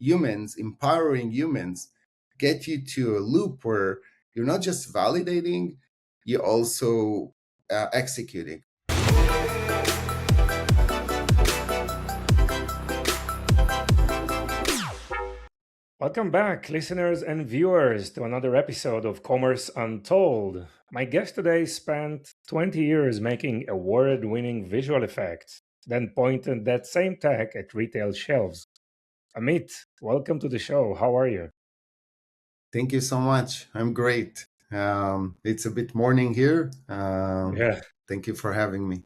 humans, empowering humans, get you to a loop where you're not just validating, you're also executing. Welcome back, listeners and viewers, to another episode of Commerce Untold. My guest today spent 20 years making award-winning visual effects, then pointed that same tech at retail shelves. Amit, welcome to the show. How are you? Thank you so much. I'm great. It's a bit morning here. Yeah, Thank you for having me.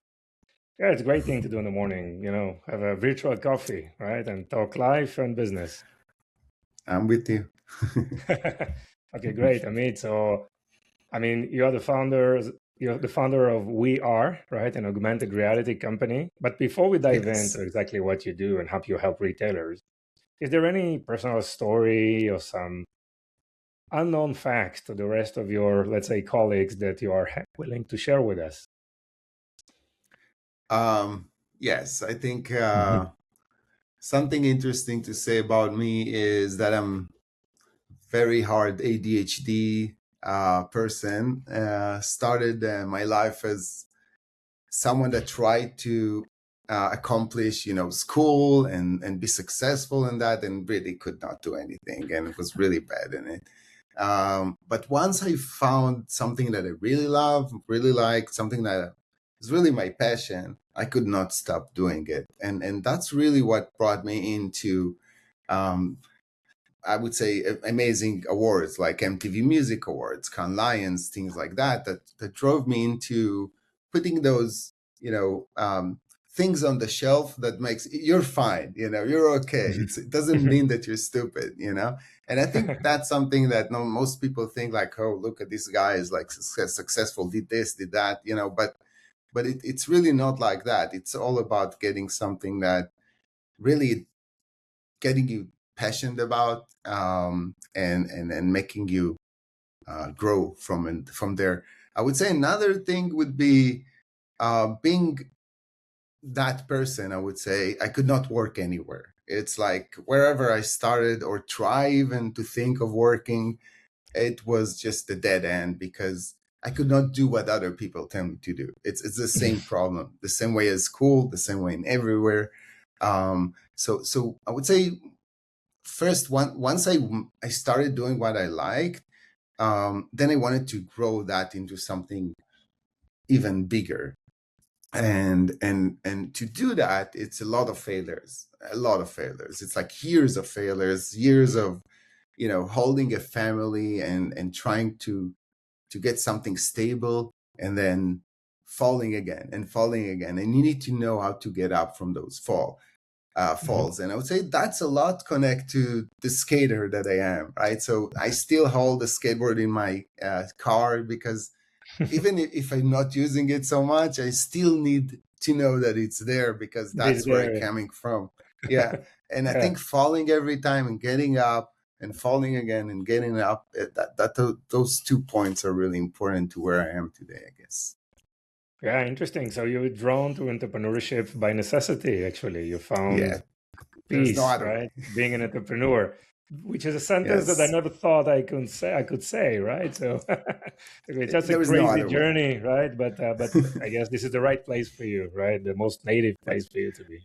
yeah, it's a great thing to do in the morning. Have a virtual coffee, right, and talk life and business. I'm with you. Okay, great, Amit. So, you are the founder. You're the founder of WeR AR, right, an augmented reality company. But before we dive Yes. into exactly what you do and how you help retailers, is there any personal story or some unknown fact to the rest of your, let's say, colleagues that you are willing to share with us? Yes, I think something interesting to say about me is that I'm very hard ADHD person. Started my life as someone that tried to accomplish, school and be successful in that, and really could not do anything, and was really bad in it. But once I found something that I really love, really like, something that is really my passion, I could not stop doing it, and that's really what brought me into um, I would say amazing awards like MTV Music Awards, Cannes Lions, things like that, that drove me into putting those, things on the shelf that makes you're fine, you're okay. It doesn't mean that you're stupid, And I think that's something that most people think like, oh, look at this guy is like successful, did this, did that, but it's really not like that. It's all about getting something that really getting you passionate about, and making you grow from there. I would say another thing would be being that person. I would say I could not work anywhere. It's like wherever I started or try even to think of working, it was just a dead end because I could not do what other people tell me to do. It's the same problem, the same way as school, the same way in everywhere. So I would say first once I started doing what I liked, then I wanted to grow that into something even bigger. And to do that, it's a lot of failures, a lot of failures. It's like years of failures, years of holding a family and trying to get something stable, and then falling again and falling again, and you need to know how to get up from those falls. And I would say that's a lot connect to the skater that I am, right? So I still hold the skateboard in my car because even if I'm not using it so much, I still need to know that it's there because This that's where I'm there. coming from. Yeah. And I Yeah. think falling every time and getting up and falling again and getting up, those 2 points are really important to where I am today, I guess. Yeah, interesting. So you were drawn to entrepreneurship by necessity, actually. You Yeah. found There's no peace, other right? way. Being an entrepreneur, which is a sentence that I Yes. never thought I could say, right? So it's just a There is no crazy other way. journey, right? But I guess this is the right place for you, right? The most native place for you to be.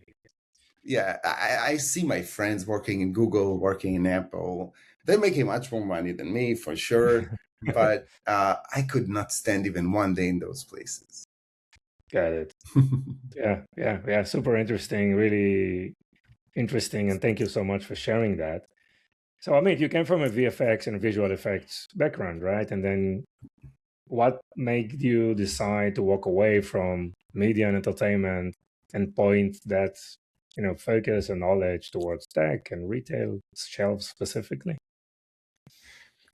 Yeah, I see my friends working in Google, working in Apple. They're making much more money than me for sure, but I could not stand even one day in those places. Got it. Yeah, yeah, yeah. Super interesting, really interesting, and thank you so much for sharing that. So, you came from a VFX and visual effects background, right? And then what made you decide to walk away from media and entertainment and point that focus and knowledge towards tech and retail shelves specifically?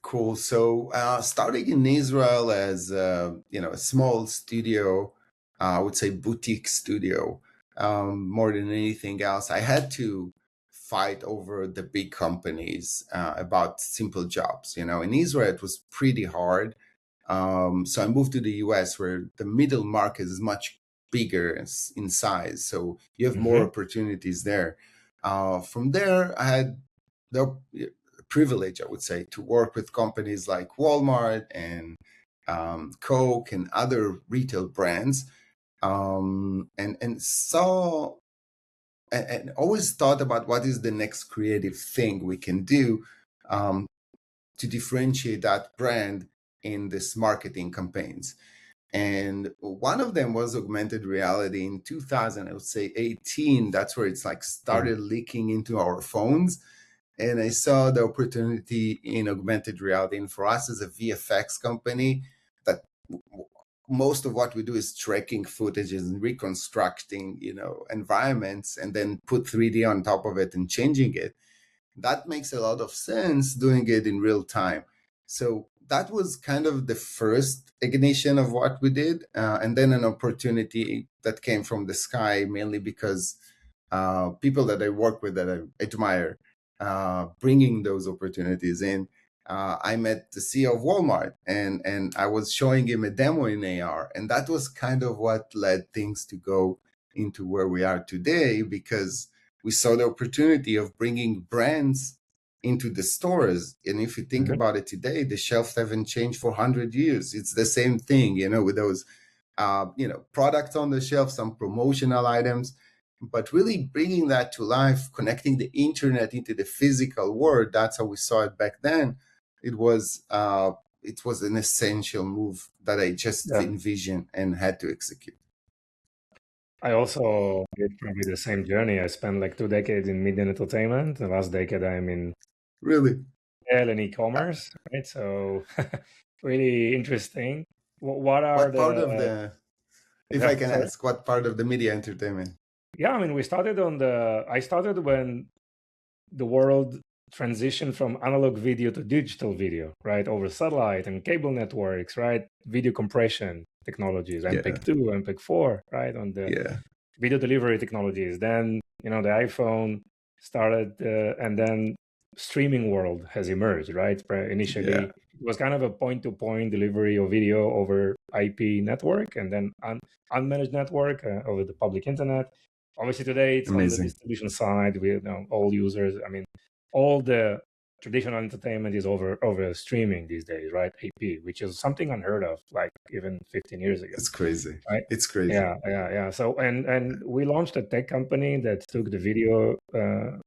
Cool. So starting in Israel as a small studio, I would say boutique studio, more than anything else, I had to fight over the big companies about simple jobs. In Israel, it was pretty hard. So I moved to the US where the middle market is much bigger in size. So you have more Hmm. opportunities there. From there, I had the privilege, I would say, to work with companies like Walmart and Coke and other retail brands, and saw and always thought about what is the next creative thing we can do um, to differentiate that brand in this marketing campaigns. And one of them was augmented reality in 2000, I would say 18. That's where it's like started leaking into our phones. And I saw the opportunity in augmented reality. And for us as a VFX company, that most of what we do is tracking footage and reconstructing, environments, and then put 3D on top of it and changing it. That makes a lot of sense doing it in real time. So that was kind of the first ignition of what we did. And then an opportunity that came from the sky, mainly because people that I work with that I admire, bringing those opportunities in. I met the CEO of Walmart, and I was showing him a demo in AR, and that was kind of what led things to go into where we are today, because we saw the opportunity of bringing brands into the stores. And if you think about it today, the shelves haven't changed for 100 years. It's the same thing, with those, products on the shelf, some promotional items, but really bringing that to life, connecting the internet into the physical world. That's how we saw it back then. It was an essential move that I just envisioned and had to execute. I also did probably the same journey. I spent like 2 decades in media and entertainment. The last decade I'm in Really? retail and e-commerce, right? So really interesting. What are What part the of if I can sorry? ask, what part of the media entertainment? Yeah, I mean, I started when the world transitioned from analog video to digital video, right? Over satellite and cable networks, right? Video compression technologies, Yeah, MPEG-2, MPEG-4, right? On the yeah, video delivery technologies. Then, the iPhone started, and then streaming world has emerged, right? Initially, yeah. it was kind of a point-to-point delivery of video over IP network, and then unmanaged network over the public internet. Obviously, today it's on the Amazing. distribution side. We all users. I mean, all the traditional entertainment is over streaming these days, right? AP, which is something unheard of, like even 15 years ago, It's crazy. right? It's crazy. Yeah. So and we launched a tech company that took the video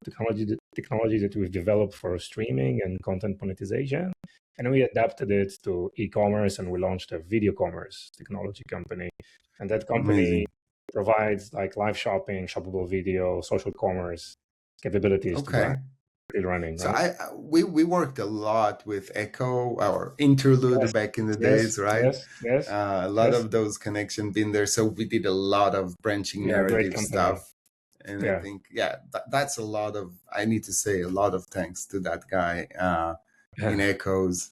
technology that we've developed for streaming and content monetization, and we adapted it to e-commerce, and we launched a video commerce technology company, and that company Amazing. provides like live shopping, shoppable video, social commerce capabilities to Okay. brands running, So right? we worked a lot with Echo, our interlude Yes, back in the days, yes, right? yes, yes, A lot yes. of those connections been there. So we did a lot of branching Yeah, great narrative company. stuff. And I Yeah. think, that's a lot of, I need to say a lot of thanks to that guy in Echoes.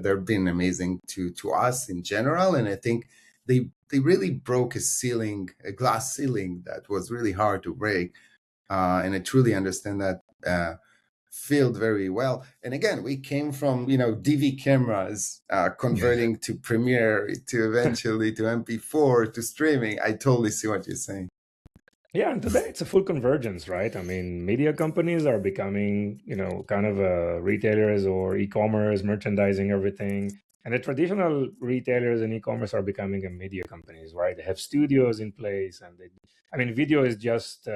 They've been amazing to us in general. And I think they really broke a glass ceiling that was really hard to break. And I truly understand that field very well. And again, we came from DV cameras, converting to Premiere, to eventually to MP4, to streaming. I totally see what you're saying. Yeah, and today it's a full convergence, right? I mean, media companies are becoming, kind of retailers or e-commerce, merchandising everything. And the traditional retailers and e-commerce are becoming a media companies, right? They have studios in place, and video is just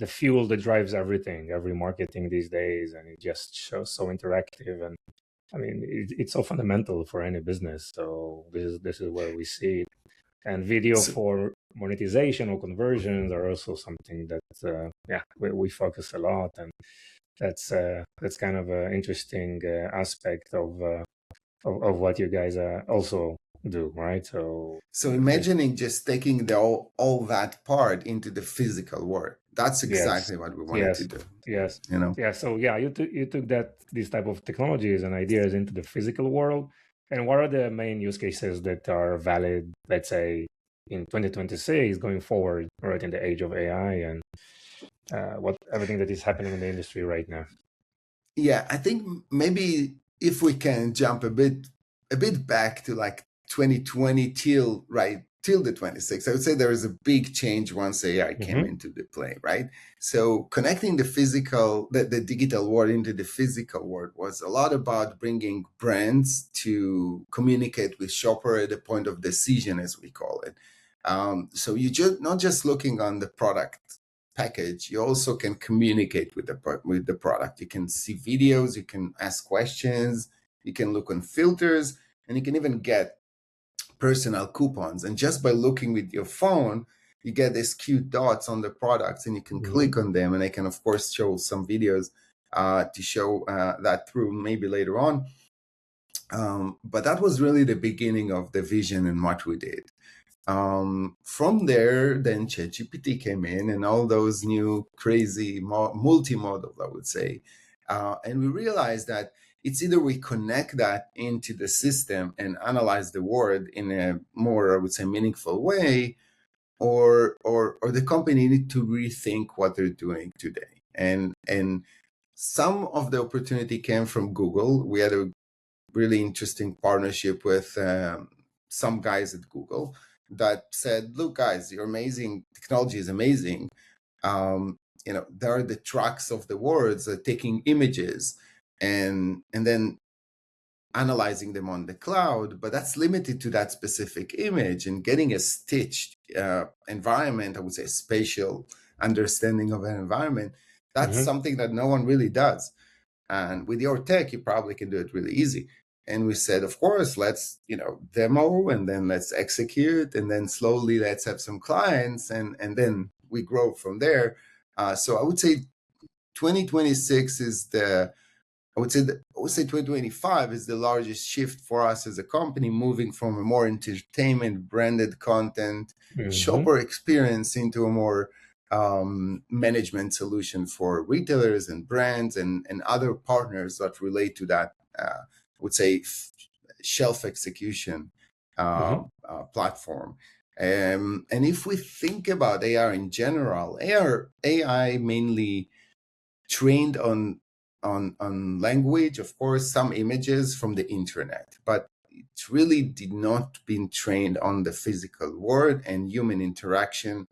the fuel that drives everything, every marketing these days, and it just shows so interactive. And it's so fundamental for any business. So this is where we see it. And video So, for monetization or conversions are also something that we focus a lot, and that's kind of an interesting aspect of what you guys also do, right? So so imagining just taking all that part into the physical world. That's yes, exactly what we wanted to yes, do. yes, You know. yeah. So yeah, you took these type of technologies and ideas into the physical world. And what are the main use cases that are valid, let's say, in 2026 going forward, right, in the age of AI and what everything that is happening in the industry right now? Yeah, I think maybe if we can jump a bit back to like 2020 till till the 26th. I would say there is a big change once AI came into the play, right? So connecting the physical, the digital world into the physical world was a lot about bringing brands to communicate with shopper at the point of decision, as we call it. So you just not just looking on the product package, you also can communicate with the product. You can see videos, you can ask questions, you can look on filters, and you can even get personal coupons. And just by looking with your phone, you get these cute dots on the products, and you can click on them. And I can, of course, show some videos to show that through maybe later on. But that was really the beginning of the vision and what we did. From there, then ChatGPT came in and all those new crazy multimodal, I would say. And we realized that it's either we connect that into the system and analyze the word in a more, I would say, meaningful way, or the company need to rethink what they're doing today. And some of the opportunity came from Google. We had a really interesting partnership with some guys at Google that said, look, guys, your amazing technology is amazing. There are the tracks of the words taking images and then analyzing them on the cloud, but that's limited to that specific image. And getting a stitched environment, I would say spatial understanding of an environment, that's something that no one really does. And with your tech, you probably can do it really easy. And we said, of course, let's, demo, and then let's execute, and then slowly let's have some clients, and then we grow from there. So I would say 2026 is I would say 2025 is the largest shift for us as a company, moving from a more entertainment branded content shopper experience into a more management solution for retailers and brands and other partners that relate to that, I would say, shelf execution platform. And if we think about AR in general, AI mainly trained on language, of course, some images from the internet, but it really did not been trained on the physical world and human interaction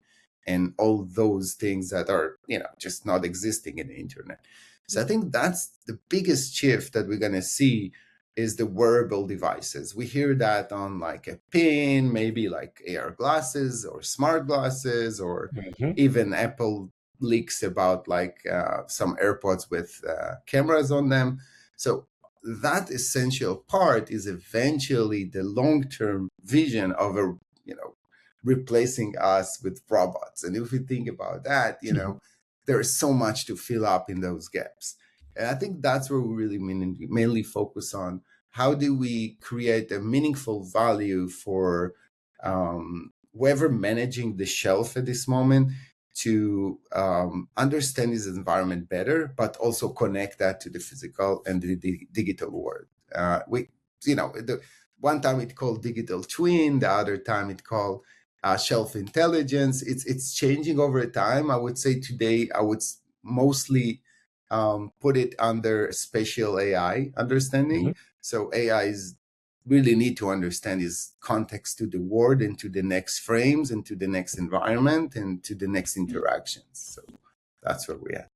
and all those things that are, just not existing in the internet. So I think that's the biggest shift that we're going to see is the wearable devices. We hear that on like a pin, maybe like AR glasses or smart glasses, or even Apple leaks about like some AirPods with cameras on them. So that essential part is eventually the long-term vision of replacing us with robots. And if we think about that, there is so much to fill up in those gaps. And I think that's where we really mainly focus on. How do we create a meaningful value for whoever managing the shelf at this moment to understand his environment better, but also connect that to the physical and the digital world. The one time it called digital twin, the other time it called shelf intelligence. It's changing over time. I would say today I would mostly put it under spatial AI understanding. So AIs really need to understand is context to the word and to the next frames and to the next environment and to the next interactions. So that's where we're at.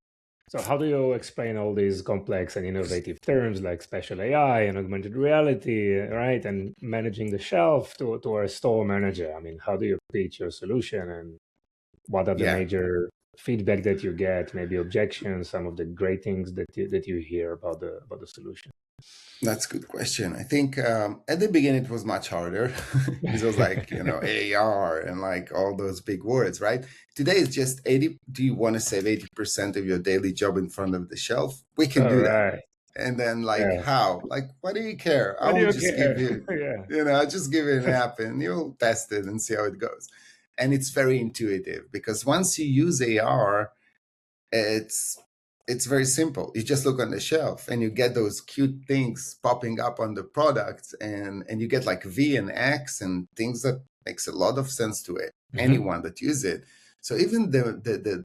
So how do you explain all these complex and innovative terms like spatial AI and augmented reality, right? And managing the shelf to a store manager? I mean, how do you pitch your solution, and what are the major feedback that you get, maybe objections, some of the great things that you hear about the solution? That's a good question. I think at the beginning it was much harder. It was like, AR and like all those big words, right? Today it's just 80. Do you want to save 80% of your daily job in front of the shelf? We can do that. And then how? Like, what do you care? What I do will you just care? give you, I'll just give you an app and you'll test it and see how it goes. And it's very intuitive because once you use AR, it's very simple. You just look on the shelf and you get those cute things popping up on the products, and you get like V and X and things that makes a lot of sense to it. Anyone that use it. So even the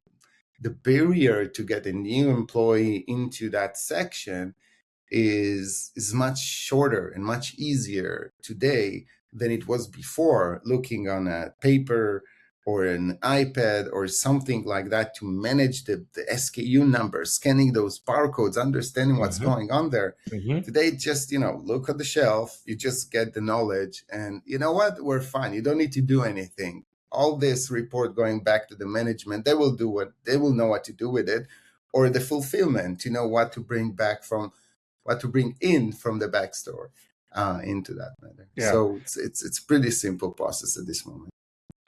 barrier to get a new employee into that section is much shorter and much easier today than it was before, looking on a paper or an iPad or something like that to manage the SKU numbers, scanning those barcodes, understanding what's Mm-hmm. going on there. Mm-hmm. Today, just, look at the shelf, you just get the knowledge, and you know what? We're fine. You don't need to do anything. All this report going back to the management, they will know what to do with it, or the fulfillment, what to bring in from the back store into that matter. Yeah. So it's pretty simple process at this moment.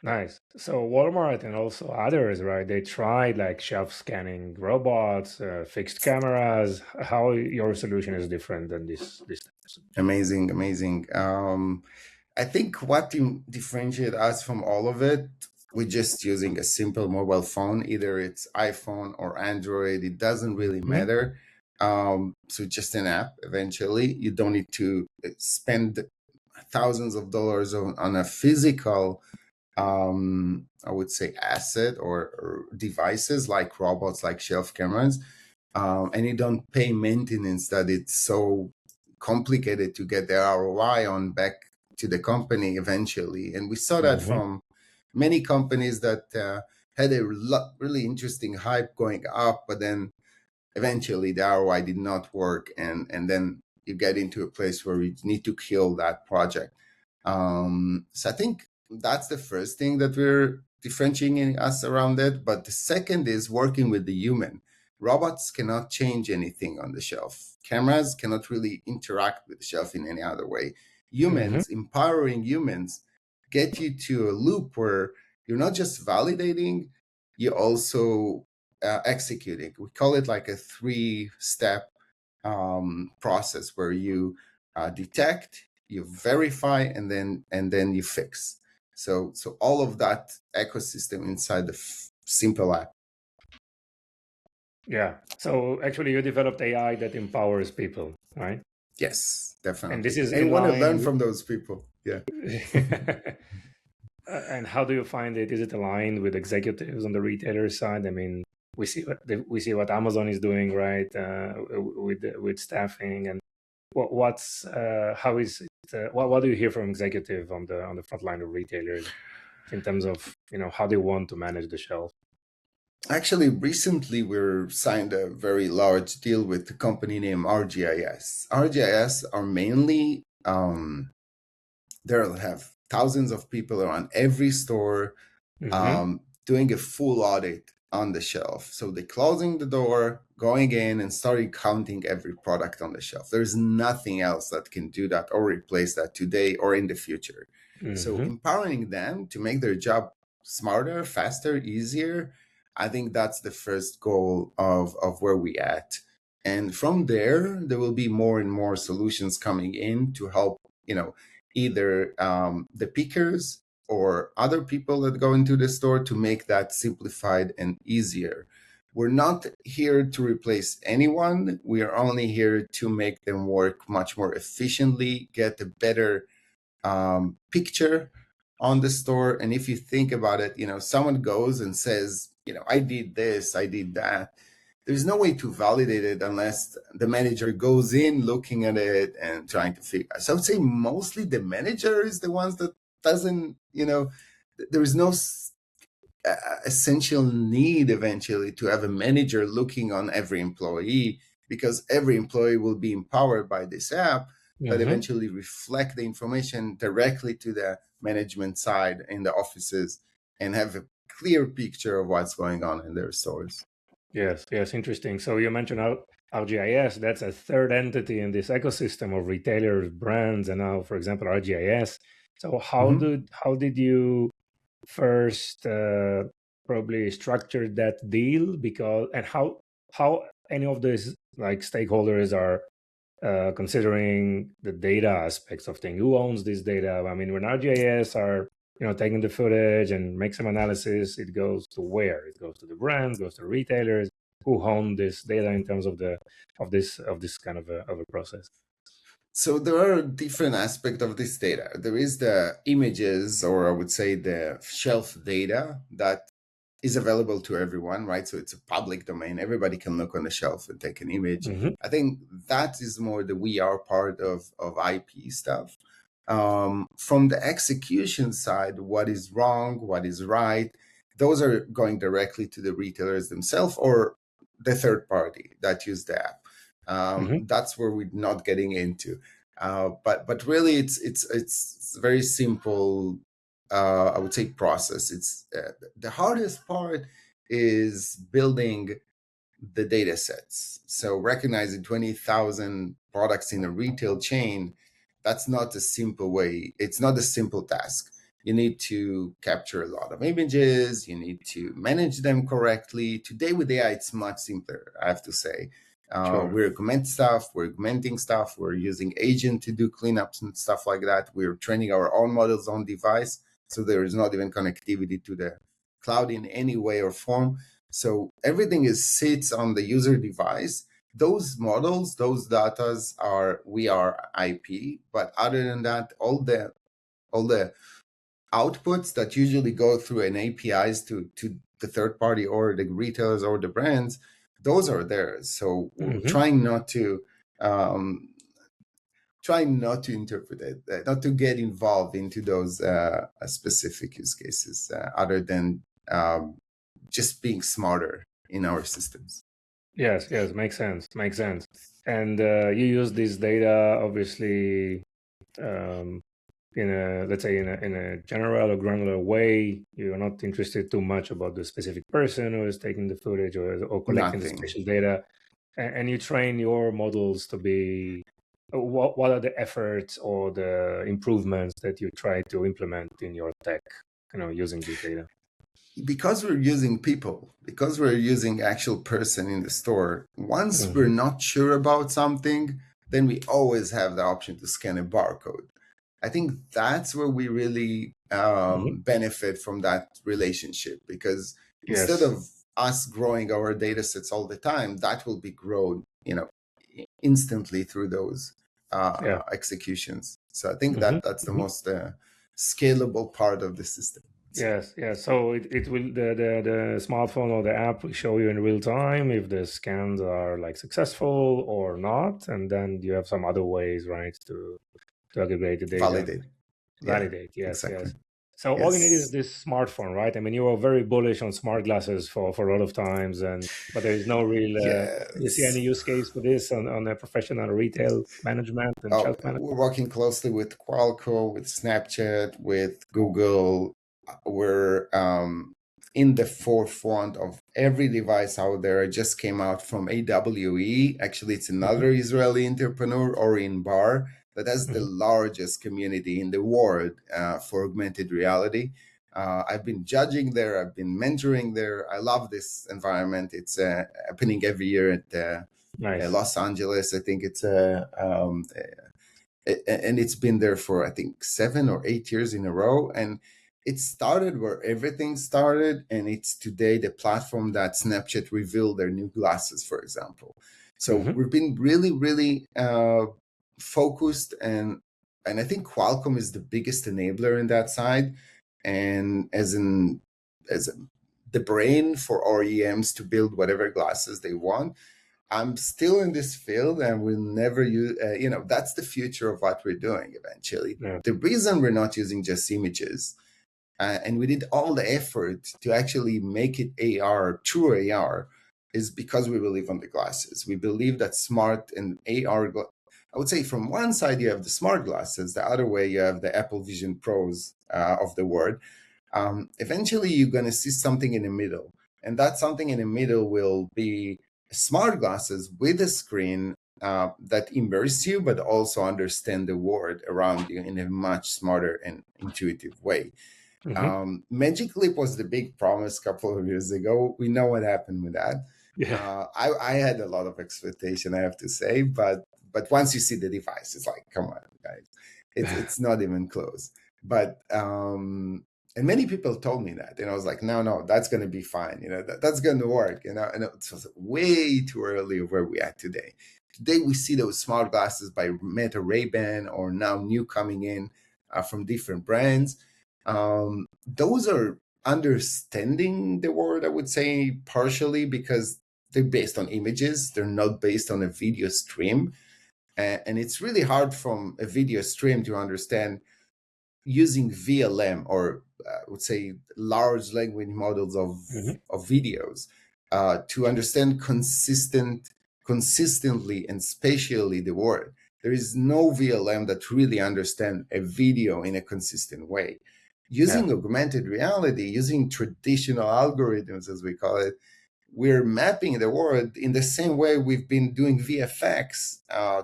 Nice. So Walmart and also others, right? They tried like shelf scanning robots, fixed cameras. How your solution is different than this type of solution? Amazing. I think what differentiate us from all of it, we're just using a simple mobile phone, either it's iPhone or Android. It doesn't really Mhm. matter. So just an app. Eventually, you don't need to spend thousands of dollars on a physical, I would say, asset or devices like robots, like shelf cameras, and you don't pay maintenance that it's so complicated to get the ROI on back to the company eventually. And we saw that Mhm. from many companies that had a really interesting hype going up, but then eventually the ROI did not work, and then you get into a place where you need to kill that project. So I think that's the first thing that we're differentiating us around it. But the second is working with the human. Robots cannot change anything on the shelf. Cameras cannot really interact with the shelf in any other way. Mhm. Humans, empowering humans, get you to a loop where you're not just validating, you also executing. We call it like a 3-step process where you detect, you verify, and then you fix. So all of that ecosystem inside the simple app. Yeah. So actually, you developed AI that empowers people, right? Yes, And this definitely. is And you in want to learn line from those people. Yeah. with. And how do you find it? Is it aligned with executives on the retailer side? I mean, we see what Amazon is doing, right? With staffing and what's how is it? What do you hear from executive on the front line of retailers in terms of how they want to manage the shelf? Actually, recently we signed a very large deal with a company named RGIS. RGIS are mainly they'll have thousands of people around every store Mm-hmm. doing a full audit on the shelf. So they're closing the door, going in, and starting counting every product on the shelf. There's nothing else that can do that or replace that today or in the future. So Mm-hmm. empowering them to make their job smarter, faster, easier, I think that's the first goal of where we at. And from there will be more and more solutions coming in to help, either the pickers or other people that go into the store to make that simplified and easier. We're not here to replace anyone. We are only here to make them work much more efficiently, get a better picture on the store. And if you think about it, someone goes and says, I did this, I did that. There's no way to validate it unless the manager goes in looking at it and trying to figure. So I would say mostly the manager is the ones that doesn't, there is no essential need eventually to have a manager looking on every employee, because every employee will be empowered by this app that Mm-hmm. eventually reflect the information directly to the management side in the offices and have a clear picture of what's going on in their stores. Yes, yes, interesting. So you mentioned RGIS, that's a third entity in this ecosystem of retailers, brands, and now, for example, RGIS. So Mhm. how did you first probably structure that deal? Because and how any of these like stakeholders are considering the data aspects of things. Who owns this data? I mean, when RGIS are taking the footage and make some analysis, it goes to where? It goes to the brands, goes to retailers. Who own this data in terms of this kind of a process? So there are different aspects of this data. There is the images, or I would say the shelf data that is available to everyone, right? So it's a public domain. Everybody can look on the shelf and take an image. Mm-hmm. I think that is more the WeR part of IP stuff. From the execution side, what is wrong, what is right, those are going directly to the retailers themselves or the third party that use the app. That's where we're not getting into. But really, it's very simple. I would say process. It's the hardest part is building the data sets. So recognizing 20,000 products in a retail chain, that's not a simple way. It's not a simple task. You need to capture a lot of images. You need to manage them correctly. Today with AI, it's much simpler, I have to say. Sure. We're augmenting stuff. We're using agent to do cleanups and stuff like that. We're training our own models on device. So there is not even connectivity to the cloud in any way or form. So everything sits on the user device. Those models, those datas are WeR IP. But other than that, all the outputs that usually go through an APIs to the third party or the retailers or the brands, those are theirs. So we're trying not to interpret it, not to get involved into those specific use cases, other than just being smarter in our systems. Yes, makes sense. And you use this data, obviously, in a, let's say, in a general or granular way. You're not interested too much about the specific person who is taking the footage or collecting the Nothing. spatial data, and you train your models to be. What are the efforts or the improvements that you try to implement in your tech, using this data? Because we're using people, because we're using actual person in the store, once we're not sure about something, then we always have the option to scan a barcode. I think that's where we really benefit from that relationship, because instead Yes. of us growing our data sets all the time, that will be grown, instantly through those Yeah. executions. So I think that's the most scalable part of the system. Yes, yes. So it will the smartphone or the app will show you in real time if the scans are like successful or not, and then you have some other ways, right, to aggregate the data, Validate. Yeah, validate. Yes, exactly. yes. So all you need is Yes. this smartphone, right? I mean, you were very bullish on smart glasses for a lot of times, but there is no real. Do you see any Yes. use case for this on a professional retail management and Oh, shelf management? we're working closely with Qualcomm, with Snapchat, with Google. We're in the forefront of every device out there. I just came out from AWE. Actually, it's another Israeli entrepreneur, Orin Bar, that has the largest community in the world for augmented reality. I've been judging there. I've been mentoring there. I love this environment. It's happening every year at Nice. Los Angeles. I think it's and it's been there for I think 7 or 8 years in a row. And it started where everything started, and it's today the platform that Snapchat revealed their new glasses, for example. So we've been really, really focused, and I think Qualcomm is the biggest enabler in that side, and as the brain for OEMs to build whatever glasses they want. I'm still in this field and will never use, that's the future of what we're doing eventually. Yeah. The reason we're not using just images, and we did all the effort to actually make it AR, true AR, is because we believe on the glasses. We believe that smart and AR, I would say from one side, you have the smart glasses, the other way, you have the Apple Vision Pros of the world. Eventually, you're going to see something in the middle. And that something in the middle will be smart glasses with a screen that immerse you, but also understand the world around you in a much smarter and intuitive way. Magic Leap was the big promise a couple of years ago. We know what happened with that. Yeah. I had a lot of expectation, I have to say, but once you see the device, it's like, come on, guys, it's not even close. But and many people told me that, and I was like, no, that's going to be fine. That's going to work. And it was way too early of where we are today. Today we see those smart glasses by Meta, Ray-Ban, or now new coming in from different brands. Those are understanding the world, I would say, partially because they're based on images. They're not based on a video stream. And it's really hard from a video stream to understand using VLM, or I would say large language models of videos, to understand consistently and spatially the word. There is no VLM that really understands a video in a consistent way. Using augmented reality, using traditional algorithms, as we call it, we're mapping the world in the same way we've been doing VFX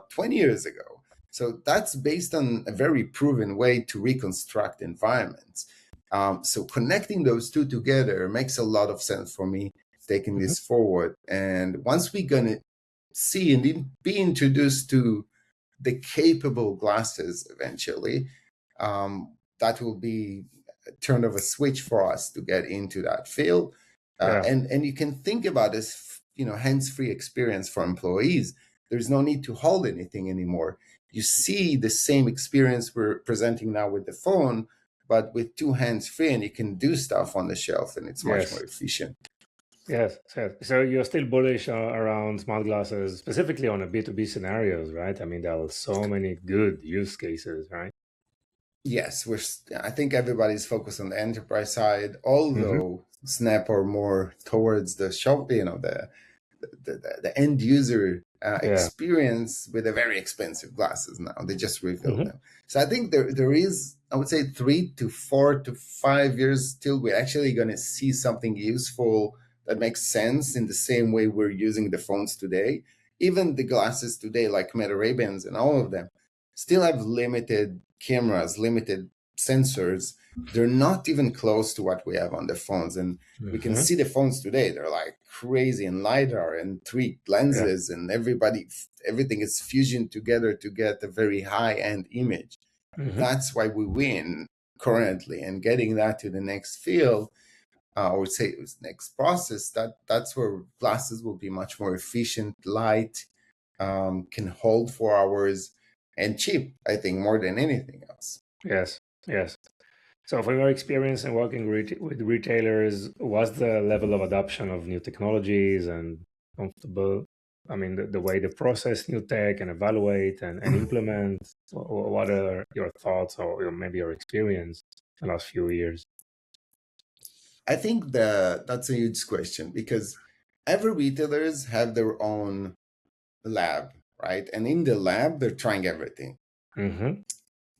20 years ago. So that's based on a very proven way to reconstruct environments. So connecting those two together makes a lot of sense for me, taking this forward. And once we're going to see and be introduced to the capable glasses eventually, that will be a turn of a switch for us to get into that field. And you can think about this, hands-free experience for employees. There's no need to hold anything anymore. You see the same experience we're presenting now with the phone, but with two hands free, and you can do stuff on the shelf, and it's much more efficient. Yes. So you're still bullish around smart glasses, specifically on a B2B scenarios, right? I mean, there are so many good use cases, right? Yes, I think everybody's focused on the enterprise side, although Snap are more towards the shop, the end user experience with the very expensive glasses now. They just revealed them. So I think there is, I would say, 3 to 4 to 5 years till we're actually going to see something useful that makes sense in the same way we're using the phones today. Even the glasses today, like Meta Ray-Bans and all of them, still have limited cameras, limited sensors. They're not even close to what we have on the phones. And we can see the phones today. They're like crazy, and LiDAR and tweaked lenses, and everything is fusion together to get a very high-end image. That's why we win currently. And getting that to the next field, I would say next process, that's where glasses will be much more efficient, light, can hold 4 hours, and cheap, I think, more than anything else. Yes. So from your experience in working with retailers, what's the level of adoption of new technologies and comfortable? I mean, the way they process new tech and evaluate and implement. What are your thoughts or maybe your experience in the last few years? I think that's a huge question, because every retailers have their own lab, right? And in the lab, they're trying everything.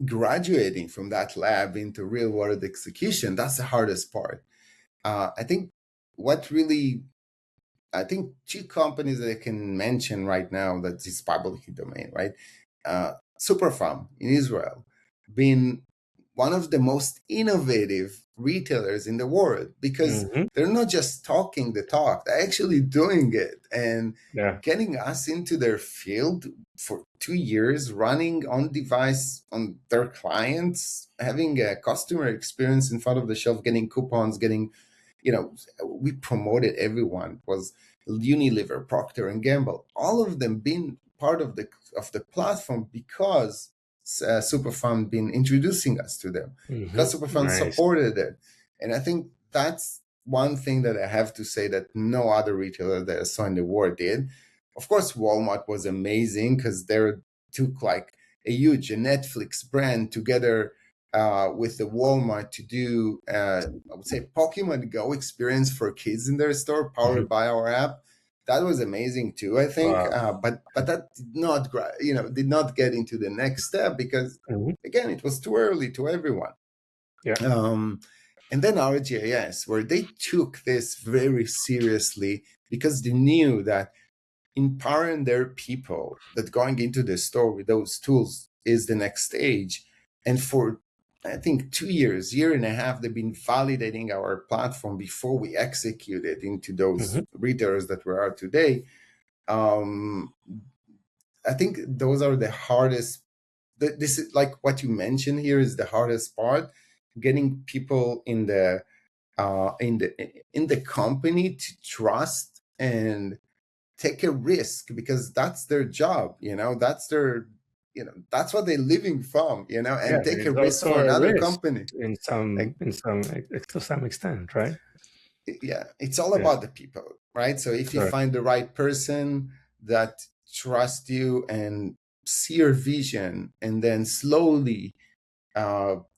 Graduating from that lab into real world execution, that's the hardest part. I think two companies that I can mention right now that is public domain, right? Superfarm in Israel, been one of the most innovative retailers in the world, because they're not just talking the talk, they're actually doing it and getting us into their field for 2 years, running on device on their clients, having a customer experience in front of the shelf, getting coupons, we promoted everyone. It was Unilever, Procter and Gamble, all of them being part of the platform because Superfund been introducing us to them, because Superfund supported it. And I think that's one thing that I have to say that no other retailer that I saw in the world did. Of course, Walmart was amazing because they took like a Netflix brand together with the Walmart to do, I would say, Pokemon Go experience for kids in their store, powered by our app. That was amazing too, I think. But that did not get into the next step because, again, it was too early to everyone. And then RGIS, where they took this very seriously because they knew that empowering their people, that going into the store with those tools is the next stage. And for, I think, 2 years, year and a half, they've been validating our platform before we execute it into those retailers that we are today. I think those are the hardest. This is like what you mentioned here is the hardest part, getting people in the company to trust and take a risk, because that's their job, that's their, that's what they're living from, and take a risk for another company to some extent, right? Yeah, it's all about the people, right? So if you find the right person that trusts you and see your vision and then slowly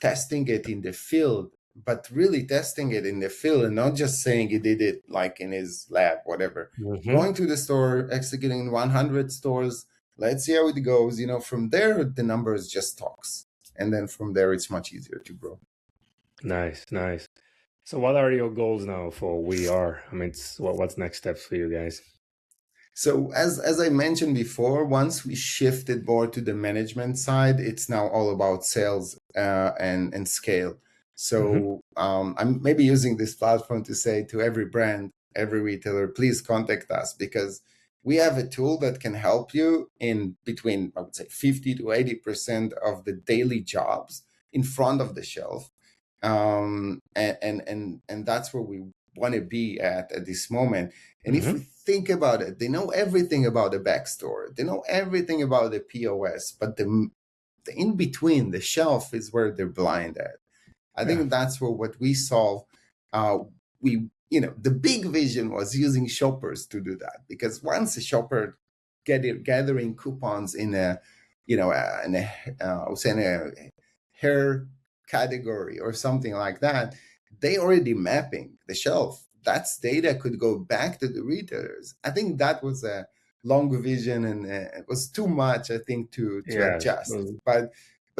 testing it in the field, but really testing it in the field and not just saying he did it like in his lab, whatever. Mm-hmm. Going to the store, executing in 100 stores, let's see how it goes. From there, the numbers just talks. And then from there, it's much easier to grow. Nice, nice. So, what are your goals now for WeR AR? I mean, what's next steps for you guys? So as I mentioned before, once we shifted more to the management side, it's now all about sales and scale. Mm-hmm. So I'm maybe using this platform to say to every brand, every retailer, please contact us, because we have a tool that can help you in between, I would say, 50 to 80% of the daily jobs in front of the shelf. And that's where we want to be at this moment. And if we Mm-hmm. think about it, they know everything about the backstore, they know everything about the POS, but the in between, the shelf, is where they're blind at. I Yeah. think that's where what we solve. The big vision was using shoppers to do that, because once a shopper gathering coupons in a, I would say in a hair category or something like that, they already mapping the shelf. That's data could go back to the retailers. I think that was a long vision, and it was too much, I think, to Yes. adjust. But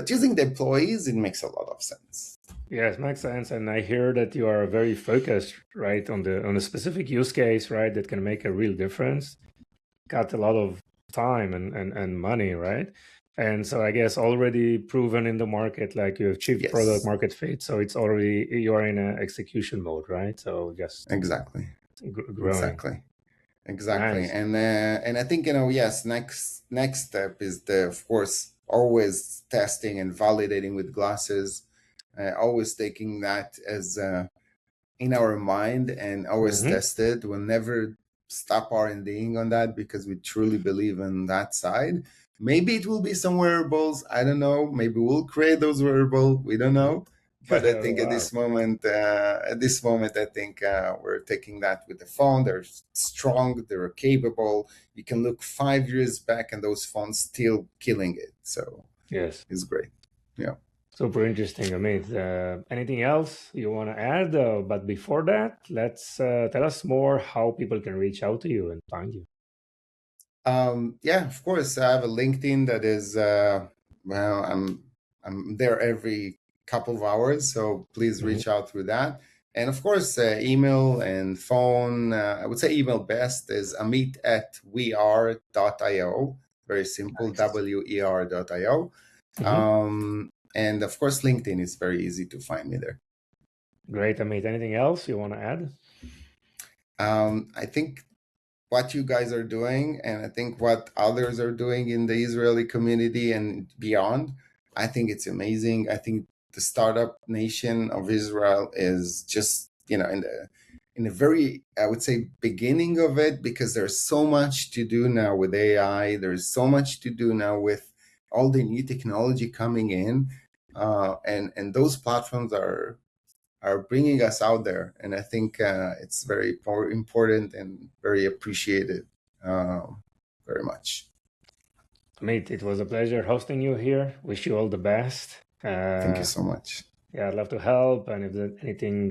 using the employees, it makes a lot of sense. Yes, makes sense. And I hear that you are very focused, right, on the specific use case, right, that can make a real difference. Got a lot of time and money, right? And so I guess already proven in the market, like you achieved product Yes, market fit. So it's already you are in a execution mode, right? So just exactly, growing. exactly, exactly. Nice. And I think, yes, next step is the, of course, always testing and validating with glasses, always taking that as in our mind and always Mm-hmm. test it. We'll never stop R&Ding on that, because we truly believe in that side. Maybe it will be some wearables. I don't know. Maybe we'll create those wearables. We don't know. But I think at Wow. this moment, I think we're taking that with the phone. They're strong. They're capable. You can look 5 years back, and those phones still killing it. So Yes. it's great. Yeah. Super interesting, Amit. Anything else you want to add? But before that, let's tell us more how people can reach out to you and find you. Yeah, of course. I have a LinkedIn that is, well, I'm there every couple of hours, so please Mhm. reach out through that. And of course, email and phone. I would say email best is amit@wear.io. Very simple, Nice. WER.io. Mhm. And of course, LinkedIn is very easy to find me there. Great, Amit. Anything else you want to add? I think what you guys are doing, and I think what others are doing in the Israeli community and beyond, I think it's amazing. I think the startup nation of Israel is just, in the very, I would say, beginning of it, because there's so much to do now with AI. There's so much to do now with all the new technology coming in, and those platforms are bringing us out there, and I think it's very important and very appreciated, very much. Amit, it was a pleasure hosting you here. Wish you all the best. Thank you so much. Yeah, I'd love to help. And if there's anything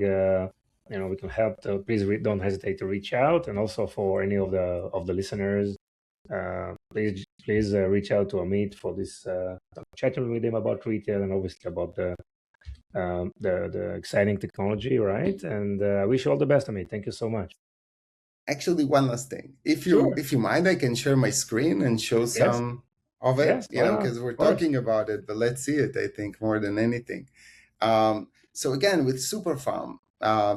we can help, please don't hesitate to reach out. And also for any of the listeners, please reach out to Amit for this chatting with him about retail and obviously about the exciting technology, right? And I wish you all the best, Amit. Thank you so much. Actually, one last thing, Sure. if you mind, I can share my screen and show Yes. some of it, Yes. Why not? because we're Of course. talking about it, but let's see it, I think, more than anything. So again, with Superfarm,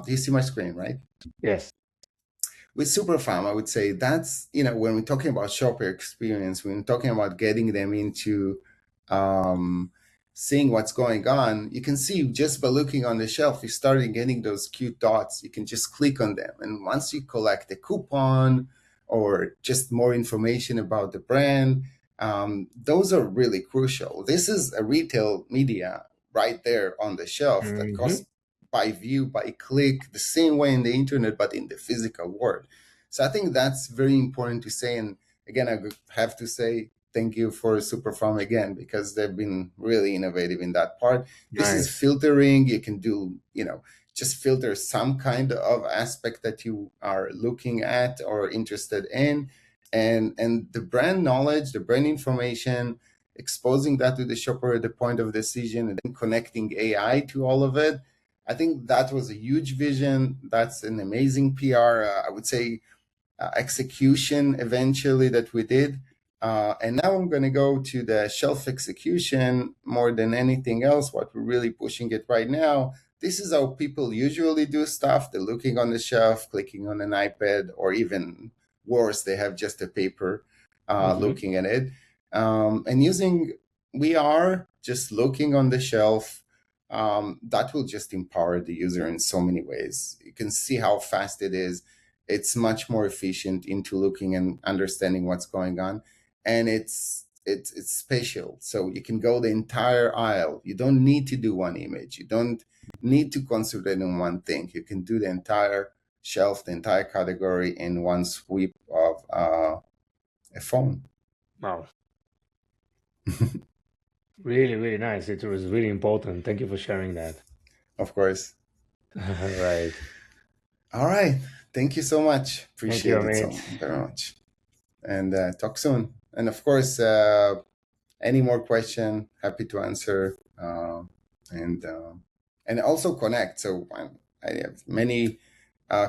do you see my screen, right? Yes. With Superfarm, I would say that's, when we're talking about shopper experience, when we're talking about getting them into um, seeing what's going on, you can see just by looking on the shelf, you started getting those cute dots. You can just click on them. And once you collect a coupon or just more information about the brand, those are really crucial. This is a retail media right there on the shelf that Hmm. costs by view, by click, the same way in the internet, but in the physical world. So I think that's very important to say. And again, I have to say thank you for Superfarm again, because they've been really innovative in that part. This is Nice. filtering. You can do, just filter some kind of aspect that you are looking at or interested in, and the brand knowledge, the brand information, exposing that to the shopper at the point of decision, and then connecting AI to all of it. I think that was a huge vision. That's an amazing PR. I would say execution eventually that we did. And now I'm going to go to the shelf execution more than anything else. What we're really pushing it right now. This is how people usually do stuff. They're looking on the shelf, clicking on an iPad, or even worse, they have just a paper looking at it. And using WeR, just looking on the shelf, that will just empower the user in so many ways. You can see how fast it is. It's much more efficient into looking and understanding what's going on, and it's spatial, so you can go the entire aisle. You don't need to do one image. You don't need to concentrate on one thing. You can do the entire shelf, the entire category in one sweep of a phone. Wow. Really, really nice. It was really important. Thank you for sharing that. Of course. Right. All right. Thank you so much. Thank you, Appreciate it so Amit. very much. And talk soon. And of course, any more question, happy to answer, and also connect. So I have many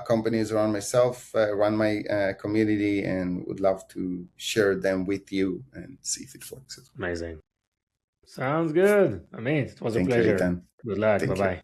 companies around myself, around my community, and would love to share them with you and see if it works as well. Amazing. Sounds good. Amit, it was a Thank you, pleasure. Ethan. Good luck. Bye Thank you. bye.